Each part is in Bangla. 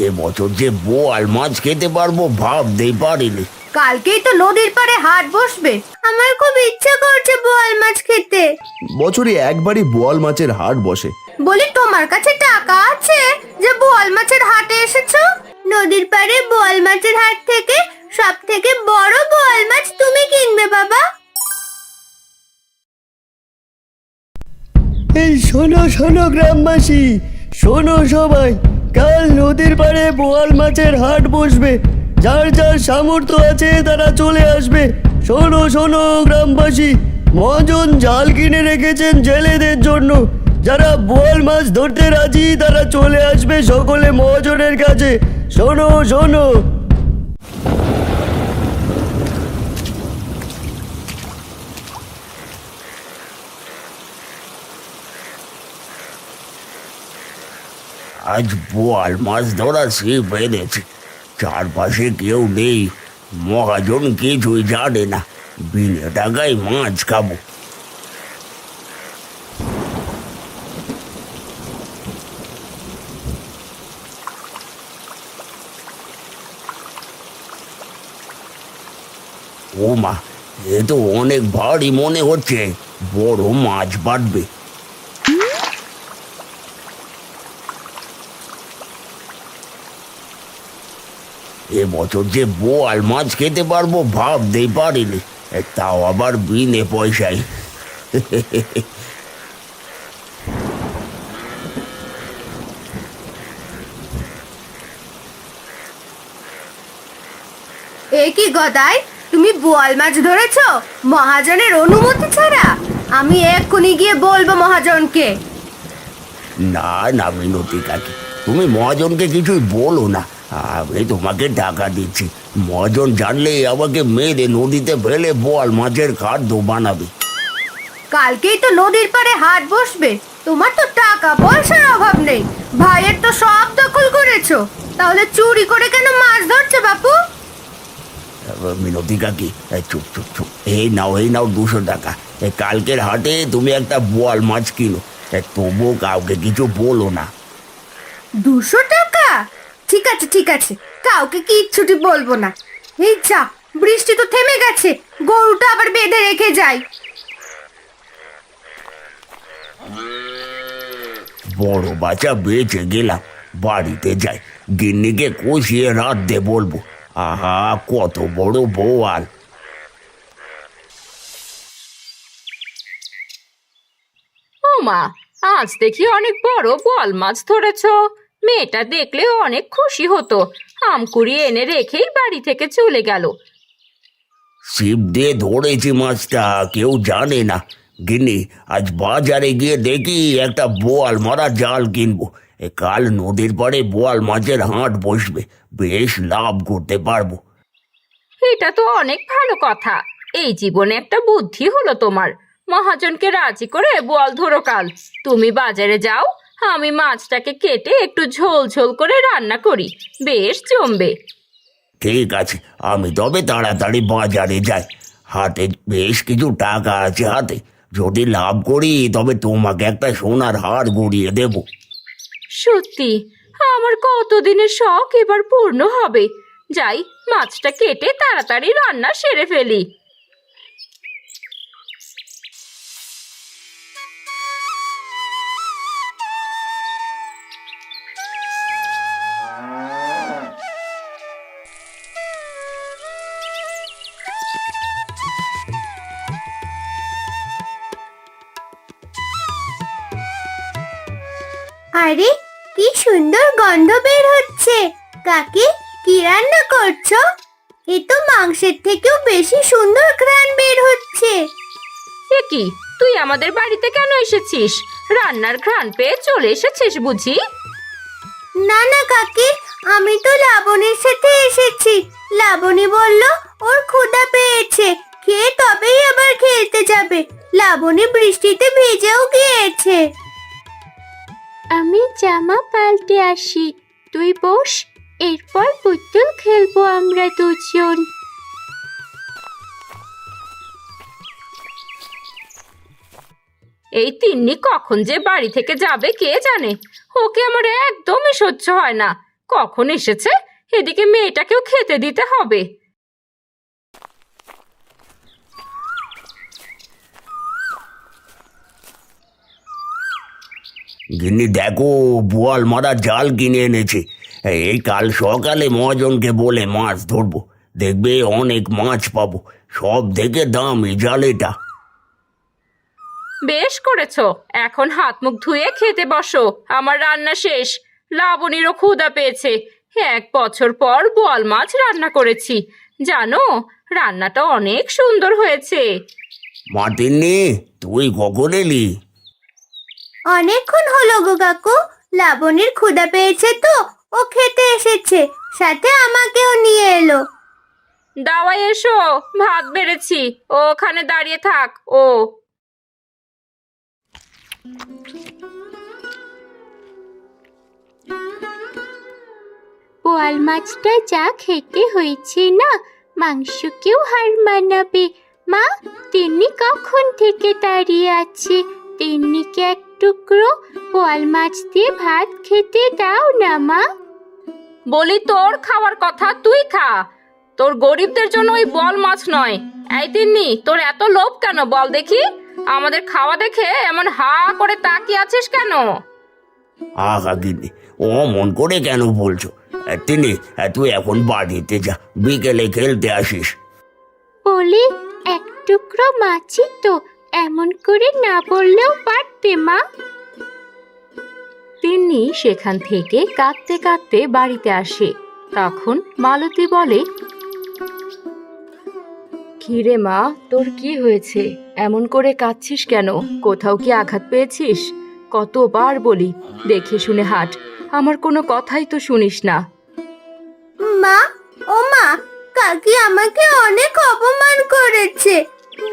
এবছর যে বোয়াল মাছ খেতে পারবো ভাবতেই পারিনি। কালকেই তো নদীর পাড়ে হাট বসবে, আমার খুব ইচ্ছা করছে বোয়াল মাছ খেতে। বছরে একবারই বোয়াল মাছের হাট বসে। বলি তোমার কাছে টাকা আছে যে বোয়াল মাছের হাটে এসেছো? নদীর পাড়ে বোয়াল মাছের হাট থেকে সব থেকে বড় বোয়াল মাছ তুমি কিনবে বাবা। এই শোনো শোনো গ্রামবাসী, শোনো সবাই, কাল নদীর পাড়ে বোয়াল মাছের হাট বসবে। যার যার সামর্থ্য আছে তারা চলে আসবে। শোনো শোনো গ্রামবাসী, মহাজন জাল কিনে রেখেছেন জেলেদের জন্য। যারা বোয়াল মাছ ধরতে রাজি তারা চলে আসবে সকলে মহাজনের কাছে। শোনো শোনো। আজ বোয়াল মাছ ধরা ছিপ এনেছি, চারপাশে কেউ নেই, মহাজন কিছুই জানে না, বিনা টাকায় মাছ খাবো। ও মা, এ তো অনেক ভারী মনে হচ্ছে, বড় মাছ বাড়বে। এবছর যে বোয়াল মাছ খেতে পারবো ভাবতেই পারিনি, তাও আবার বিনে পয়সায়। এ কি গদাই, তুমি বোয়াল মাছ ধরেছো মহাজনের অনুমতি ছাড়া? আমি এক্ষুনি গিয়ে বলবো মহাজনকে। না না মিনতি কাকি, তুমি মহাজনকে কিছুই বলো না, আমি তোমাকে টাকা দিচ্ছি। মহাজন জানলে আমাকে মেরে নদীতে ফেলে বোয়াল মাছের খাদ্য বানাবে। কালকেই তো নদীর পাড়ে হাট বসবে, তোমার তো টাকা পয়সার অভাব নেই, ভাইয়ের তো সব দখল করেছো, তাহলে চুরি করে কেন মাছ ধরছো বাপু? মিনতি কাকি, চুপ চুপ চুপ, এই নাও 200 টাকা। কালকের হাটে তুমি একটা বোয়াল মাছ কিনো, তবুও কাউকে কিছু বলো না। 200 টাকা? ঠিক আছে ঠিক আছে, কাউকে কিচ্ছুটি বলবো না। এই যা, বৃষ্টি তো থেমে গেছে, গরুটা আবার বেঁধে রেখে যাই। বড় বাচ্চা বেঁচে গেলাম, বাড়িতে যাই, গিন্নিকে কষিয়ে রাঁধতে বলবো। আহা, কত বড় বোয়াল! ও মা, আজ দেখি অনেক বড় বোয়াল মাছ ধরেছো। মেয়েটা দেখলে অনেক খুশি হতো, আমকুড়ি এনে রেখেই বাড়ি থেকে চলে গেল। ছিপ দিয়ে ধরেছি মাছটা, কেউ জানে না। গিন্নি, আজ বাজারে গিয়ে দেখি একটা বোয়াল মারা জাল কিনবো। কাল নদীর পাড়ে বোয়াল মাছের হাট বসবে, বেশ লাভ করতে পারবো। এটা তো অনেক ভালো কথা, এই জীবনে একটা বুদ্ধি হলো তোমার। মহাজনকে রাজি করে বোয়াল ধরো কাল। তুমি বাজারে যাও, আমি মাছটাকে কেটে একটু ঝোল ঝোল করে রান্না করি, বেশ জমবে। ঠিক আছে, আমি তবে তাড়াতাড়ি বাজারে যাই। হাতে বেশ কিছু টাকা আছে হাতে, যদি লাভ করি তবে তোমাকে একটা সোনার হার গড়িয়ে দেব। সত্যি, আমার কতদিনের শখ এবার পূর্ণ হবে। যাই, মাছটা কেটে তাড়াতাড়ি রান্না সেরে ফেলি। আরে কি সুন্দর গন্ধ বের হচ্ছে। কাকি, কি রান্না করছো? এ তো মাংসের থেকেও বেশি সুন্দর ঘ্রাণ বের হচ্ছে। এ কি, তুই আমাদের বাড়িতে কেন এসেছিস? রান্নার ঘ্রাণ পেয়ে চলে এসেছিস বুঝি? না না কাকি, আমি তো লাবণীর সাথে এসেছি। লাবণী বলল ওর ক্ষুধা পেয়েছে, খেয়ে তবেই আবার খেলতে যাবে। লাবণী বৃষ্টিতে ভিজেও গিয়েছে। আমি জামা পাল্টে আসি, তুই বস, এরপর পুতুল খেলবো আমরা দুজন। এই তিন্নি কখন যে বাড়ি থেকে যাবে কে জানে। ওকে আমার একদমই সহ্য হয় না, কখন এসেছে, এদিকে মেয়েটাকেও খেতে দিতে হবে। গিন্নি দেখো, বোয়াল মারা জাল কিনে এনেছে। এই কাল সকালে মহাজনকে বলে মাছ ধরবো, দেখবে অনেক মাছ পাবো। সব থেকে দামি জাল এটা। বেশ করেছো, এখন হাত মুখ ধুয়ে খেতে বসো, আমার রান্না শেষ। লাবণীরও ক্ষুধা পেয়েছে। 1 বছর পর বোয়াল মাছ রান্না করেছি, জানো রান্নাটা অনেক সুন্দর হয়েছে। মাতিননি, তুই কখন এলি? অনেকক্ষণ হলো গো কাকু। লাবণীর ক্ষুধা পেয়েছে তো ও খেতে এসেছে, সাথে আমাকেও নিয়ে এলো। দাওয়াই এসো, ভাত বেড়েছি, ও ওখানে দাঁড়িয়ে থাক। ও বোয়াল মাছটা যা খেতে হয়েছে না, মাংসকেও হার মানাবে। মা, তিন্নি কখন থেকে দাঁড়িয়ে আছে? তিন্নিকে এক টুকরো বোয়াল মাছ দিয়ে ভাত খেতে দাও না মা। বলি, তোর খাওয়ার কথা তুই খা, তোর গরিবদের জন্য ওই বল মাছ নয়। এই তিন্নি, তোর এত লোভ কেন বল দেখি? আমাদের খাওয়া দেখে এমন হা করে তাকিয়ে আছিস কেন? আহা গিন্নি, ও মন করে কেন বলছো? তিনি, তুই এখন বাড়িতে যা, বিকেলে খেলতে আসিস। বলি, এক টুকরো মাছই তো, এমন করে না বললেও পারতে মা। তিন্নি সেখান থেকে কাঁদতে কাঁদতে বাড়িতে আসে। তখন মালতী বলে, কিরে মা, তোর কি হয়েছে? এমন করে কাঁদছিস কেন? কোথাও কি আঘাত পেয়েছিস? কতবার বলি দেখে শুনে হাঁট, আমার কোনো কথাই তো শুনিস না। মা, ও মা, কাকি আমাকে অনেক অপমান করেছে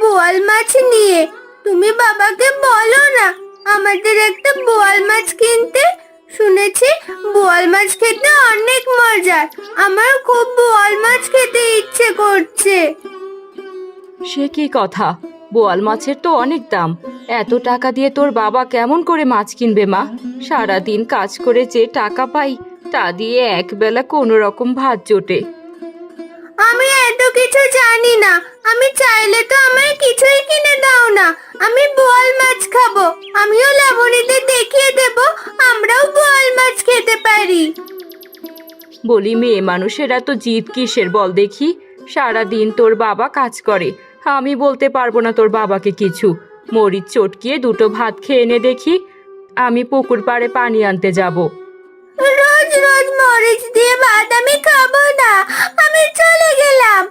বোয়াল মাছ নিয়ে। তুমি বাবাকে বলো না আমাদের একটা বোয়াল মাছ কিনতে। শুনেছি বোয়াল মাছ খেতে অনেক মজার। আমার খুব বোয়াল মাছ খেতে ইচ্ছে করছে। সে কি কথা? বোয়াল মাছের তো অনেক দাম। এত টাকা দিয়ে তোর বাবা কেমন করে মাছ কিনবে মা? সারাদিন কাজ করে যে টাকা পাই তা দিয়ে একবেলা কোনো রকম ভাত জোটে। আমি এত কিছু জানি না। আমি চাইলে তো আমায় কিছুই কিনে দাও না। আমি বোয়াল মাছ খাবো। আমিও লাবণীদের দেখিয়ে দেব আমরাও বোয়াল মাছ খেতে পারি। বলি, মেয়ে মানুষেরা তো জিদ কিসের বল দেখি? সারাদিন তোর বাবা কাজ করে, আমি বলতে পারবো না তোর বাবাকে কিছু। মরিচ চটকিয়ে 2টো ভাত খেয়ে এনে দেখি। আমি পুকুর পাড়ে পানি আনতে যাব। রোজ রোজ মরিচ দিয়ে ভাত আমি খাবো না। আমি চলে গেলাম।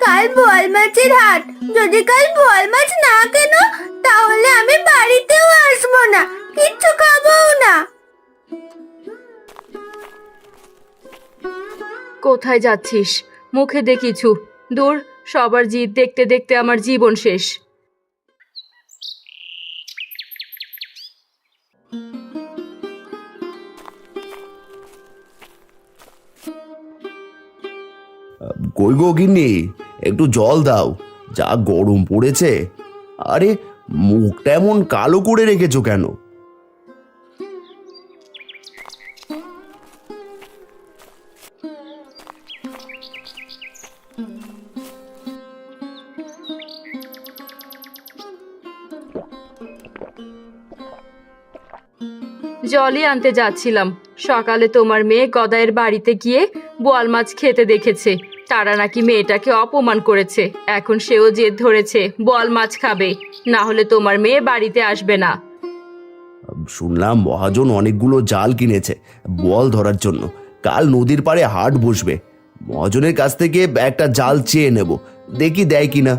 কাল বোয়াল মাছের হাট। যদি কাল বোয়াল মাছ না কেনো তাহলে আমি বাড়িতেও আসবো না, কিচ্ছু খাবোও না। কোথায় যাচ্ছিস? মুখে দে কিছু। দূর, সবার জিদ দেখতে দেখতে আমার জীবন শেষ। কই গো গিন্নি, একটু জল দাও, যা গরম পড়েছে। আরে, মুখটা এমন কালো করে রেখেছো কেন? জলই আনতে যাচ্ছিলাম। সকালে তোমার মেয়ে গদাইয়ের বাড়িতে গিয়ে বোয়াল মাছ খেতে দেখেছে। তারা নাকি মেয়েটাকে অপমান করেছে। এখন সেও জেদ ধরেছে বোয়াল মাছ খাবে, না হলে তোমার মেয়ে বাড়িতে আসবে না। শুনলাম মহাজন অনেকগুলো জাল কিনেছে বোয়াল ধরার জন্য। কাল নদীর পাড়ে হাট বসবে। মহাজনের কাছ থেকে একটা জাল চেয়ে নেব, দেখি দেয় কিনা।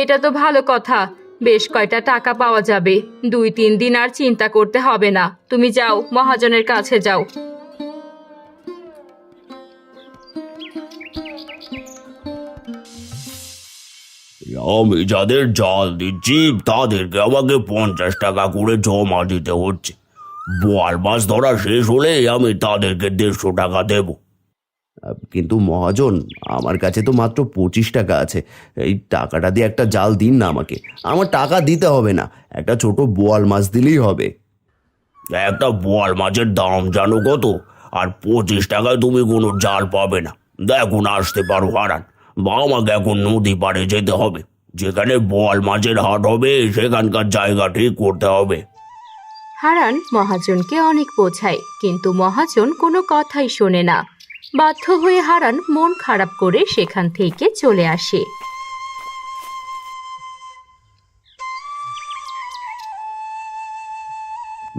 এটা তো ভালো কথা, বেশ কয়টা টাকা পাওয়া যাবে। 2-3 দিন আর চিন্তা করতে হবে না। তুমি যাও, মহাজনের কাছে যাও। আমি যাদের জাল দিচ্ছি তাদেরকে আমাকে 50 টাকা করে জমা দিতে হচ্ছে। বোয়াল মাছ ধরা শেষ হলে আমি তাদেরকে 150 টাকা দেব। কিন্তু মহাজন, আমার কাছে তো মাত্র 25 টাকা আছে। এই টাকাটা দিয়ে একটা জাল দিন না আমাকে। আমার টাকা দিতে হবে না, একটা ছোট বোয়াল মাছ দিলেই হবে। একটা বোয়াল মাছের দাম জানো কত? আর 25 টাকায় তুমি কোনো জাল পাবে না। দেখুন আসতে পারো হারান, বা আমাকে এখন নদী পাড়ে যেতে হবে, যেখানে বোয়াল মাছের হাট হবে সেখানকার জায়গা ঠিক করতে হবে। হারান মহাজনকে অনেক বোঝায়, কিন্তু মহাজন কোনো কথাই শোনে না। বাধ্য হয়ে হারান মন খারাপ করে সেখান থেকে চলে আসে।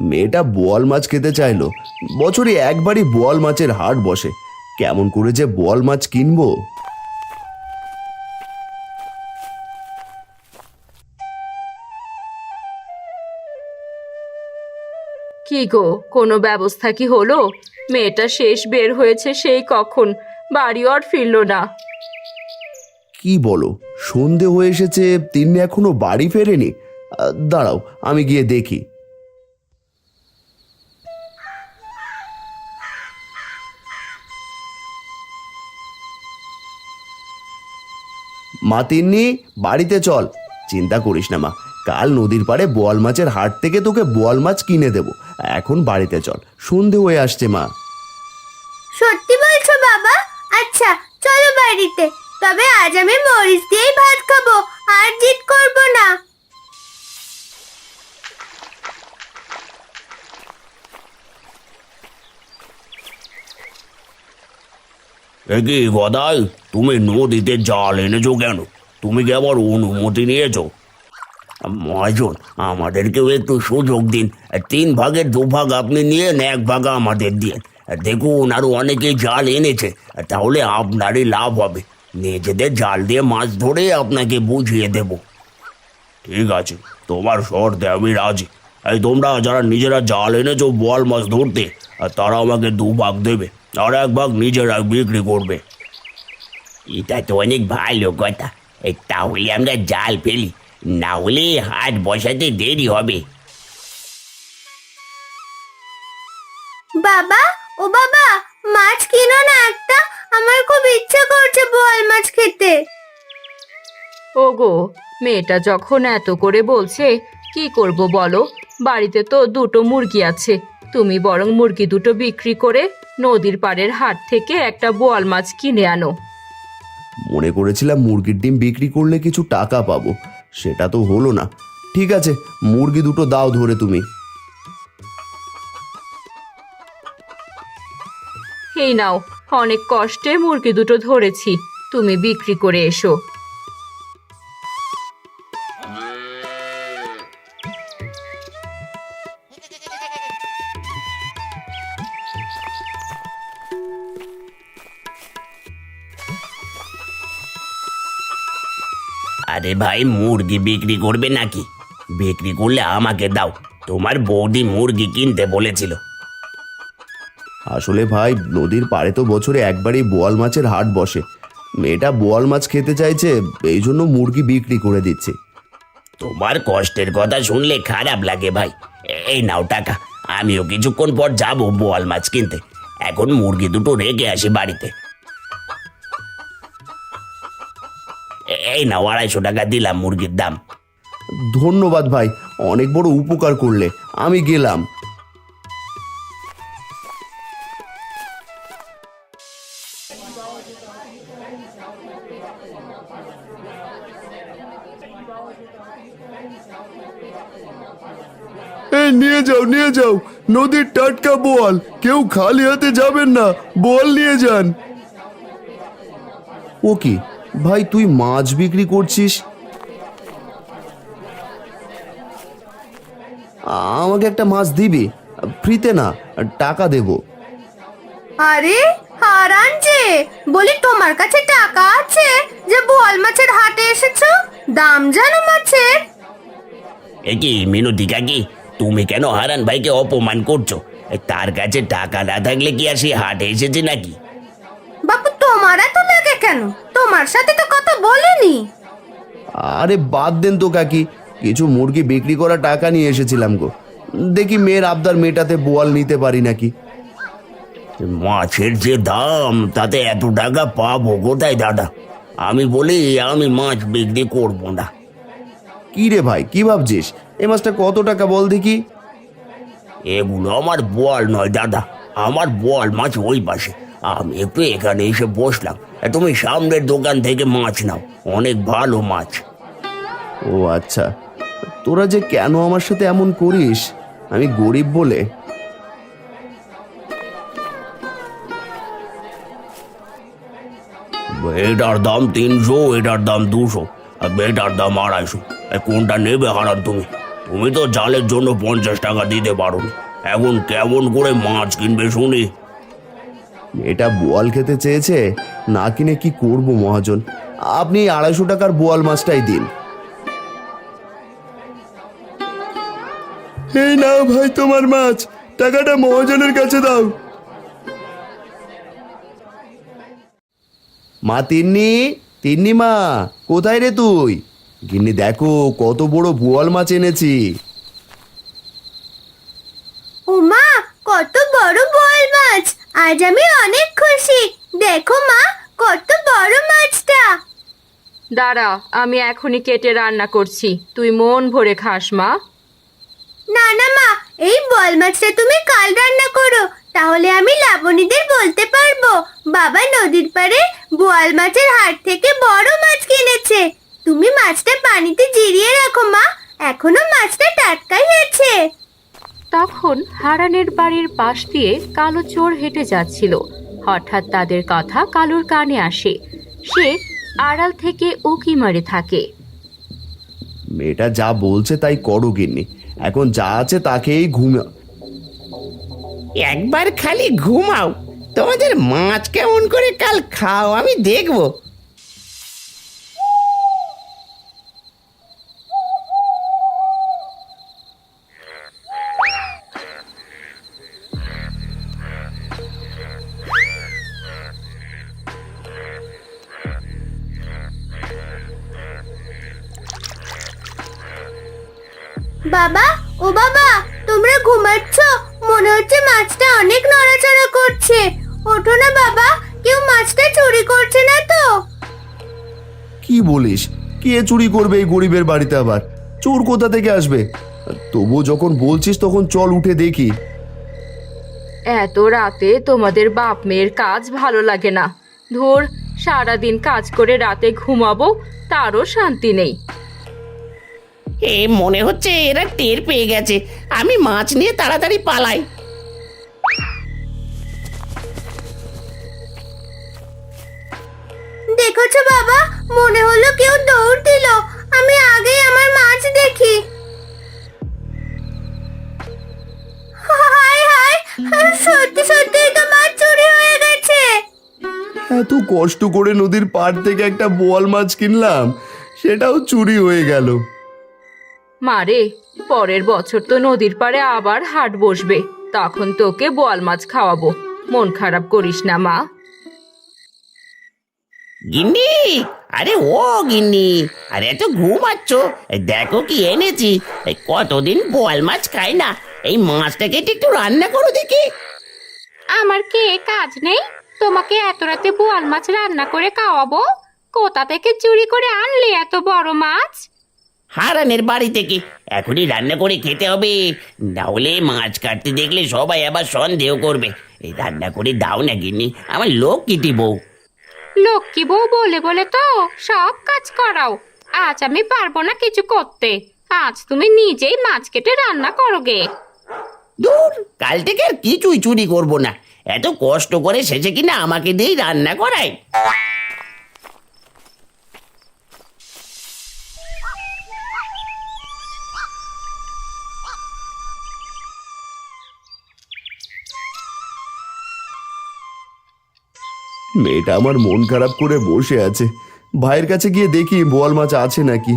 মেয়েটা বোয়াল মাছ খেতে চাইলো। বছরে একবারই বোয়াল মাছের হাট বসে, কেমন করে যে বোয়াল মাছ কিনবো। কি গো, কোনো ব্যবস্থা কি হলো? মেয়েটা শেষ বের হয়েছে সেই কখন, বাড়িও আর ফিরল না। কি বলো, সন্ধে হয়ে এসেছে, তিনি এখনো বাড়ি ফেরেনি? দাঁড়াও, আমি গিয়ে দেখি। মা তিন্নি, বাড়িতে চল। চিন্তা করিস না মা, কাল নদীর পাড়ে বোয়াল মাছের হাট থেকে তোকে বোয়াল মাছ কিনে দেবো। এখন বাড়িতে চল, সন্ধে হয়ে আসছে মা। সত্যি বলছো বাবা? আচ্ছা চলো বাড়িতে, তবে আজ আমি মরিচ দিয়েই ভাত খাবো, আর জিদ করবো না। এ কি গদাই, তুমি নদীতে জাল এনেছো কেন? তুমি কি আমার অনুমতি নিয়েছো? মহাজন, আমাদেরকেও একটু সুযোগ দিন। 3 ভাগের 2 ভাগ আপনি নিয়ে 1 ভাগ আমাদের দিন। দেখুন আরো অনেকে জাল এনেছে, তাহলে আপনারই লাভ হবে। নিজেদের জাল দিয়ে মাছ ধরে আপনাকে বুঝিয়ে দেব। ঠিক আছে, তোমার শর্তে আমি রাজি। এই তোমরা যারা নিজেরা জাল এনেছো বোয়াল মাছ ধরতে, আর তারা আমাকে 2 ভাগ দেবে, আর 1 ভাগ নিজেরা বিক্রি করবে। এটা তো অনেক ভালো কথা। তাহলে আমরা জাল ফেলি, না হলে হাট বসাতে দেরি হবে। বাবা, ও বাবা, মাছ কিনো না একটা, আমার খুব ইচ্ছা করছে বোয়াল মাছ খেতে। ওগো, মেয়েটা যখন এত করে বলছে, কি করব বলো? বাড়িতে তো 2টো মুরগি আছে, তুমি বরং মুরগি 2টো বিক্রি করে নদীর পাড়ের হাট থেকে একটা বোয়াল মাছ কিনে আনো। মনে করেছিলাম মুরগির ডিম বিক্রি করলে কিছু টাকা পাবো, সেটা তো হলো না। ঠিক আছে, মুরগি 2টো দাও ধরে তুমি। এই নাও, অনেক কষ্টে মুরগি 2টো ধরেছি, তুমি বিক্রি করে এসো। আরে ভাই, মুরগি বিক্রি করবে নাকি? বিক্রি করলে আমাকে দাও, তোমার বৌদি মুরগি কিনতে বলেছিল। আসলে ভাই, নদীর পাড়ে তো বছরে একবারই বোয়াল মাছের হাট বসে। মেয়েটা বোয়াল মাছ খেতে চাইছে, এই জন্য মুরগি বিক্রি করে দিচ্ছে। তোমার কষ্টের কথা শুনলে খারাপ লাগে ভাই। এই নাও টাকা, আমিও কিছুক্ষণ পর যাব বোয়াল মাছ কিনতে। এখন মুরগি 2টো রেখে আসি বাড়িতে। এই নাও 250 টাকা দিলাম মুরগির দাম। ধন্যবাদ ভাই, অনেক বড় উপকার করলে। আমি গেলাম। এই নিয়ে যাও, নিয়ে যাও, নদীর টাটকা বোয়াল, কেউ খালি হাতে যাবেন না, বোয়াল নিয়ে যান। ও কি ভাই, তুই মাছ বিক্রি করছিস? আমাকে একটা মাছ দিবি? ফ্রিতে না, টাকা দেব। আরে হারান যে, বলি তোমার কাছে টাকা আছে যে বোয়াল মাছের হাটে এসেছো? দাম জানো মাছের? এ কি মিনতি কাকি, তুমি কেন হারান ভাইকে অপমান করছো? তার কাছে টাকা না থাকলে কি আর সে হাটে এসেছে নাকি? বাপু, তোমার এত লাগে কেন? তোমার সাথে তো কথা বলিনি। আরে বাদ দেন তো কাকি, কিছু মুরগি বিক্রি করা টাকা নিয়ে এসেছিলাম গো। দেখি মেয়ের আবদার মেটাতে বোয়াল নিতে পারি নাকি। মাছের যে দাম, তাতে এত টাকা পাবো কোথায় দাদা? আমি বলি আমি মাছ বিক্রি করবো না। কি রে ভাই, কি ভাবছিস? এই মাছটা কত টাকা বল দেখি। এগুলো আমার বোয়াল নয় দাদা, আমার বোয়াল মাছ ওই পাশে, আমি একটু এখানে এসে বসলাম। তুমি সামনের দোকান থেকে মাছ নাও, অনেক ভালো মাছ। ও আচ্ছা, তোরা যে কেন আমার সাথে এমন করিস? আমি গরিব বলে? এটার দাম 300, এটার দাম 200, আর এটার দাম 250। কোনটা নেবে হারান তুমি? তুমি তো জালের জন্য 50 টাকা দিতে পারো না, এখন কেমন করে মাছ কিনবে শুনি? এটা বোয়াল খেতে চেয়েছে, না কিনে কি করব মহাজন? আপনি 250 টাকার বোয়াল মাছটাই দিন। এই নাও ভাই তোমার মাছ, টাকাটা মহাজনের কাছে দাও। মা তিন্নি, তিন্নি মা, কোথায় রে তুই? গিন্নি দেখো কত বড় বোয়াল মাছ এনেছি। ওমা, কত বড় বোয়াল মাছ! আজ আমি অনেক খুশি। দেখো মা, কত বড় মাছটা। দাঁড়া, আমি এখনই কেটে রান্না করছি, তুই মন ভরে খাস মা। না না মা, এই বোয়াল মাছটা তুমি কাল রান্না করো, তাহলে আমি লাবণীদের বলতে পারবো বাবা নদীর পাড়ে বোয়াল মাছের হাট থেকে বড় মাছ কিনেছে। তুমি মাছটা পানিতে জিরিয়ে রাখো মা, এখনো মাছটা টাটকাই আছে। তখন হারানের বাড়ির পাশ দিয়ে কালো চোর হেঁটে যাচ্ছিল। হঠাৎ তাদের কথা কালুর কানে আসে। সে আড়াল থেকে উকি মারে থাকে। মেয়েটা যা বলছে তাই করো গিন্নি, এখন যা আছে তাকেই ঘুমা। একবার খালি ঘুমাও, তোমাদের মাছ কেমন করে কাল খাও আমি দেখব। বাবা, ও বাবা, তোমরা ঘুমাচ্ছ? মনে হচ্ছে মাছটা অনেক নড়াচড়া করছে। ওঠো না বাবা, কেউ মাছটা চুরি করছে না তো? কি বলিস? কে চুরি করবে এই গরিবের বাড়িতে? আবার চোর কোথা থেকে আসবে? তবু যখন বলছিস তখন চল উঠে দেখি। এত রাতে তোমাদের বাপ মেয়ের কাজ ভালো লাগে না। ধুর, সারাদিন কাজ করে রাতে ঘুমাবো, তারও শান্তি নেই। এ মনে হচ্ছে এরা টের পেয়ে গেছে, আমি মাছ নিয়ে তাড়াতাড়ি পালাই। দেখেছো বাবা, মনে হলো কেউ দৌড় দিল। আমি আগেই আমার মাছ দেখি। হায় হায়, সত্যি সত্যি তো মাছ চুরি হয়ে গেছে। এত কষ্ট করে নদীর পাড় থেকে একটা বোয়াল মাছ কিনলাম, সেটাও চুরি হয়ে গেল। মারে, পরের বছর তো নদীর পাড়ে আবার হাট বসবে, তখন তোকে বোয়াল মাছ খাওয়াবো। মন খারাপ করিস না মা। গিন্নি, আরে ও গিন্নি, আরে এত ঘুমাচ্ছ? এই দেখো কি এনেছি। এই কতদিন বোয়াল মাছ খাই না, এই মাছটাকে একটু রান্না করো দেখি। আমার কি কাজ নেই? তোমাকে এত রাতে বোয়াল মাছ রান্না করে খাওয়াবো? কোথা থেকে চুরি করে আনলে এত বড় মাছ? হারানের বাড়ি থেকে। এখনই রান্না করে খেতে হবে, না হলে মাছ কাটতে দেখলে সবাই আবার সন্দেহ করবে। এই রান্না করে দাও না গিন্নি, আমার লক্ষ্মীটি বউ। লক্ষ্মী বউ বলে বলে তো সব কাজ করাও। আজ আমি পারবো না কিছু করতে। আজ তুমি নিজেই মাছ কেটে রান্না করো গে। দূর, কাল থেকে আর কিছুই চুরি করব না। এত কষ্ট করে শেষে কিনা আমাকে দিয়েই রান্না করায়। মেয়েটা আমার মন খারাপ করে বসে আছে, ভাইয়ের কাছে গিয়ে দেখি বোয়াল মাছ আছে নাকি।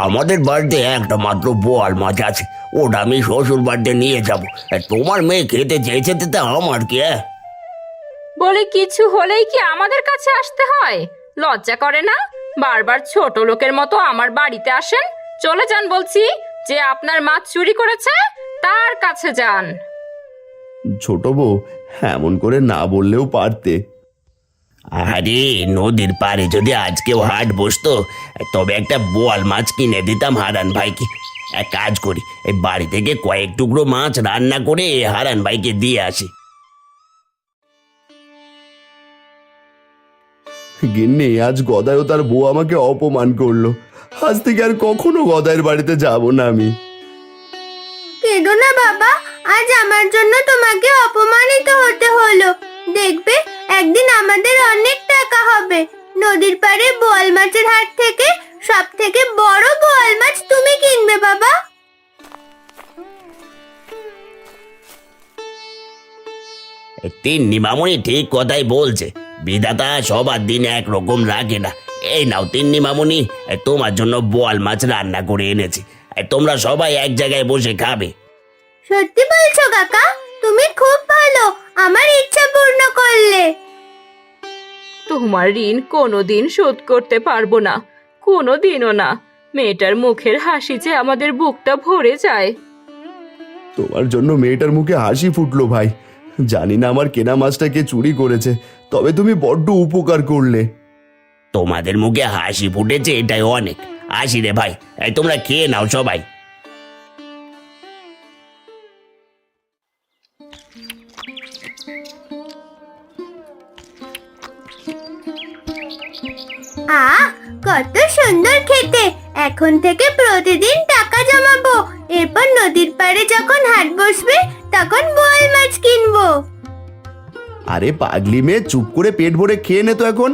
আমাদের বাড়িতে একটা মাত্র বোয়াল মাছ আছে, ওটা আমি শ্বশুর বাড়িতে নিয়ে যাব। তোমার মেয়ে খেতে চেয়েছে, তা আমার কি? বলে কিছু হলেই কি আমাদের কাছে আসতে হয়? লজ্জা করে না? বারবার ছোট লোকের মতো আমার বাড়িতে আসেন। চলে যান বলছি। যে আপনার মাছ চুরি করেছে তার কাছে যান। ছোট বউ, এমন করে না বললেও পারতে। আরে নদীর পাড়ে যদি আজকেও হাট বসতো তবে একটা বোয়াল মাছ কিনে দিতাম হারান ভাইকে। এক কাজ করি, এই বাড়ি থেকে কয়েক টুকরো মাছ রান্না করে হারান ভাইকে দিয়ে আসি। গিন্নি, আজ গদাই ও তার বউ আমাকে অপমান করলো। আজ থেকে আর কখনো গদাইয়ের বাড়িতে যাব না আমি। কেঁদো না বাবা, আজ আমার জন্য তোমাকে অপমানিত হতে হলো। দেখবে একদিন আমাদের অনেক টাকা হবে। নদীর পাড়ে বোয়াল মাছের হাট থেকে সব থেকে বড় বোয়াল মাছ তুমি কিনবে বাবা। তিন্নি মামুনি ঠিক কথাই বলছে, বিধাতা সবার দিন একরকম রাখে না। এই নাও তিন্নি মামুনি, তোমার জন্য বোয়াল মাছ রান্না করে এনেছি, তোমরা সবাই এক জায়গায় বসে খাবে। সত্যি বলছো কাকা? তুমি খুব ভালো, আমার ইচ্ছা পূর্ণ করলে। তোমার ঋণ কোনোদিন শোধ করতে পারবো না, কোনোদিনও না। মেয়েটার মুখের হাসি যে আমাদের বুকটা ভরে যায়। তোমার জন্য মেয়েটার মুখে হাসি ফুটলো ভাই। জানি না আমার কেনা মাছটা কে চুরি করেছে, তবে তুমি বড্ড উপকার করলে। তোমাদের মুখে হাসি ফুটেছে এটাই অনেক। আসি রে ভাই, তোমরা খেয়ে নাও সবাই। কত সুন্দর খেতে। এখন থেকে প্রতিদিন টাকা জমাবো, এরপর নদীর পাড়ে যখন হাট বসবে তখন বোয়াল মাছ কিনবো। আরে পাগলি মেয়ে, চুপ করে পেট ভরে খেয়ে নে তো এখন।